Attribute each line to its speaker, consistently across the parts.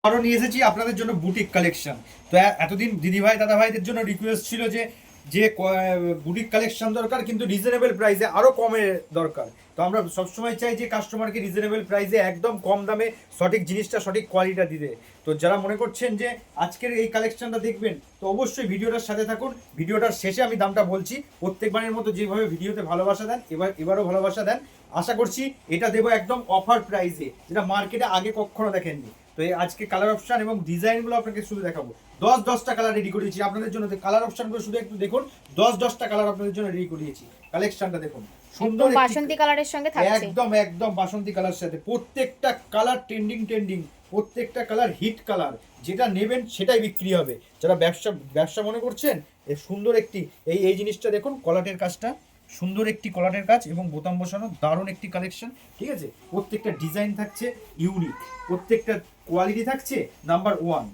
Speaker 1: আরও নিয়ে এসেছি আপনাদের জন্য বুটিক কালেকশন। তো এতদিন দিদিভাই দাদা ভাইদের জন্য রিকোয়েস্ট ছিল যে যে বুটিক কালেকশন দরকার, কিন্তু রিজনেবল প্রাইসে, আরও কমে দরকার। তো আমরা সবসময় চাই যে কাস্টমারকে রিজনেবল প্রাইসে একদম কম দামে সঠিক জিনিসটা, সঠিক কোয়ালিটিটা দিতে। তো যারা মনে করছেন যে আজকের এই কালেকশনটা দেখবেন, তো অবশ্যই ভিডিওটার সাথে থাকুন। ভিডিওটার শেষে আমি দামটা বলছি। প্রত্যেকবারের মতো যেভাবে ভিডিওতে ভালোবাসা দেন, এবারও ভালোবাসা দেন। আশা করছি এটা দেবো একদম অফার প্রাইসে, যেটা মার্কেটে আগে কখনো দেখেননি। তো এই আজকে কালার অপশন এবং ডিজাইনগুলো আপনাকে শুধু দেখাবো। 10টা কালার রেডি করেছি আপনাদের জন্য। কালার অপশনগুলো শুধু একটু দেখুন। 10টা কালার আপনাদের জন্য রেডি করিয়েছি। কালেকশনটা দেখুন, সুন্দর
Speaker 2: বাসন্তী কালারের সঙ্গে থাকছে,
Speaker 1: একদম একদম বাসন্তী কালার সাথে। প্রত্যেকটা কালার ট্রেন্ডিং, প্রত্যেকটা কালার হিট কালার। যেটা নেবেন সেটাই বিক্রি হবে। যারা ব্যবসা মনে করছেন, এই সুন্দর একটি এই জিনিসটা দেখুন, কলাটের কাজটা সুন্দর, একটি কলাটের কাজ এবং বোতাম বসানো, দারুণ একটি কালেকশন। ঠিক আছে, প্রত্যেকটা ডিজাইন থাকছে ইউনিক, প্রত্যেকটা কোয়ালিটি থাকছে নাম্বার 1।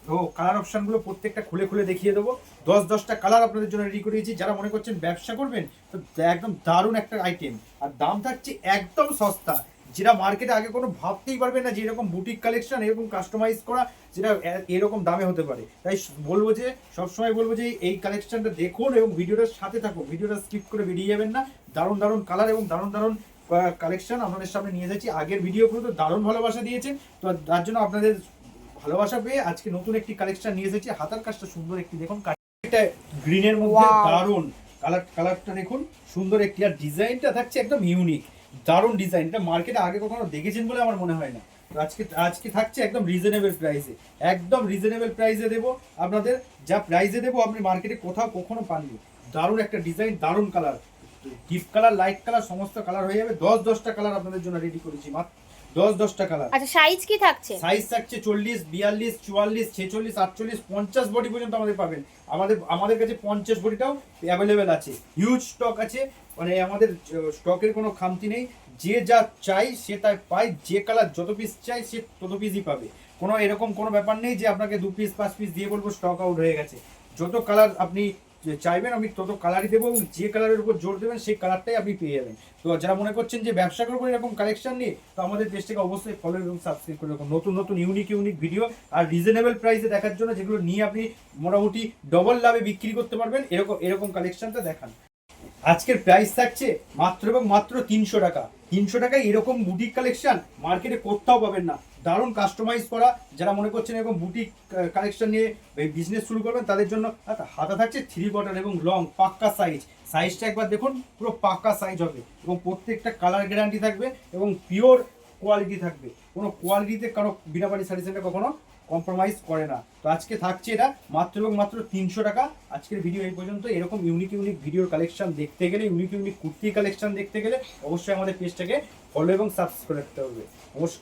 Speaker 1: তো কালার অপশনগুলো প্রত্যেকটা খুলে খুলে দেখিয়ে দেবো। 10টা কালার আপনাদের জন্য রেডি করিয়েছি। যারা মনে করছেন ব্যবসা করবেন, তো একদম দারুণ একটা আইটেম। আর দাম থাকছে একদম সস্তা, যেটা মার্কেটে আগে কোনো ভাবতেই পারবেন না যে এরকম বুটিক কালেকশন, এরকম কাস্টমাইজ করা, যেটা এরকম দামে হতে পারে। তাই বলবো যে, সবসময় বলবো যে এই কালেকশনটা দেখুন এবং ভিডিওটার সাথে থাকুন। ভিডিওটা স্কিপ করে বেরিয়ে যাবেন না। দারুণ দারুণ কালার এবং দারুণ কালেকশন আপনাদের সামনে নিয়ে যাচ্ছি। আগের ভিডিওগুলো তো দারুণ ভালোবাসা দিয়েছেন, তো তার জন্য আপনাদের ভালোবাসা পেয়ে আজকে নতুন একটি কালেকশন নিয়ে এসেছি। হাতার কাজটা সুন্দর একটি দেখুন, এটা গ্রিনের মধ্যে দারুণ কালারটা দেখুন, সুন্দর একটি। আর ডিজাইনটা থাকছে একদম ইউনিক, দারুণ ডিজাইন। এটা মার্কেটে আগে কখনো দেখেছেন বলে আমার মনে হয় না। আজকে থাকছে একদম রিজনেবল প্রাইসে, একদম রিজনেবল প্রাইসে দেবো আপনাদের। যা প্রাইসে দেবো আপনি মার্কেটে কোথাও কখনো পাননি। দারুণ একটা ডিজাইন, দারুণ colour, deep colour, light colour, সমস্ত কালার হয়ে যাবে। 10টা কালার আপনাদের জন্য রেডি করেছি, মাত্র 10টা কালার।
Speaker 2: আচ্ছা, সাইজ কি থাকছে?
Speaker 1: সাইজ থাকছে 40, 42, 44, 46, 48, 50 বডি পর্যন্ত আমাদের পাবেন। আমাদের কাছে 50 বডিটাও অ্যাভেলেবেল আছে। হিউজ স্টক আছে, মানে আমাদের স্টকের কোনো খামতি নেই। যে যা চাই সে তাই পায়। যে কালার যত পিস চাই সে তত পিসই পাবে। কোনো এরকম কোনো ব্যাপার নেই যে আপনাকে 2 পিস 5 পিস দিয়ে বলবো স্টক আউট হয়ে গেছে। যত কালার আপনি চাইবেন আমি তত কালারই দেবো, এবং যে কালারের উপর জোর দেবেন সেই কালারটাই আপনি পেয়ে যাবেন। তো যারা মনে করছেন যে ব্যবসা করবো এরকম কালেকশন নিয়ে, তো আমাদের পেজটাকে অবশ্যই ফলো এবং সাবস্ক্রাইব করে রাখুন। নতুন ইউনিক ভিডিও আর রিজনেবল প্রাইসে দেখার জন্য, যেগুলো নিয়ে আপনি মোটামুটি ডবল লাভে বিক্রি করতে পারবেন, এরকম কালেকশনটা দেখান। আজকের প্রাইস থাকছে মাত্র এবং মাত্র 300 টাকা। 300 টাকায় এরকম বুটিক কালেকশন মার্কেটে কোথাও পাবেন না। দারুণ কাস্টমাইজ করা। যারা মনে করছেন এরকম বুটিক কালেকশন নিয়ে বিজনেস শুরু করবেন, তাদের জন্য হাতা থাকছে 3/4 এবং লং পাক্কা সাইজটা একবার দেখুন, পুরো পাক্কা সাইজ হবে এবং প্রত্যেকটা কালার গ্যারান্টি থাকবে এবং পিওর কোয়ালিটি থাকবে। কোনো কোয়ালিটিতে কারো বিনাপানি শাড়ি সেন্টার কখনো কম্প্রোমাইজ করে না। তো আজকে থাকছে এটা মাত্র এবং মাত্র 300 টাকা। আজকের ভিডিও এই পর্যন্ত। এরকম ইউনিক ভিডিওর কালেকশন দেখতে গেলে, ইউনিক কুর্তি কালেকশন দেখতে গেলে অবশ্যই আমাদের পেজটাকে ফলো এবং সাবস্ক্রাইব করতে হবে। অবশ্যই।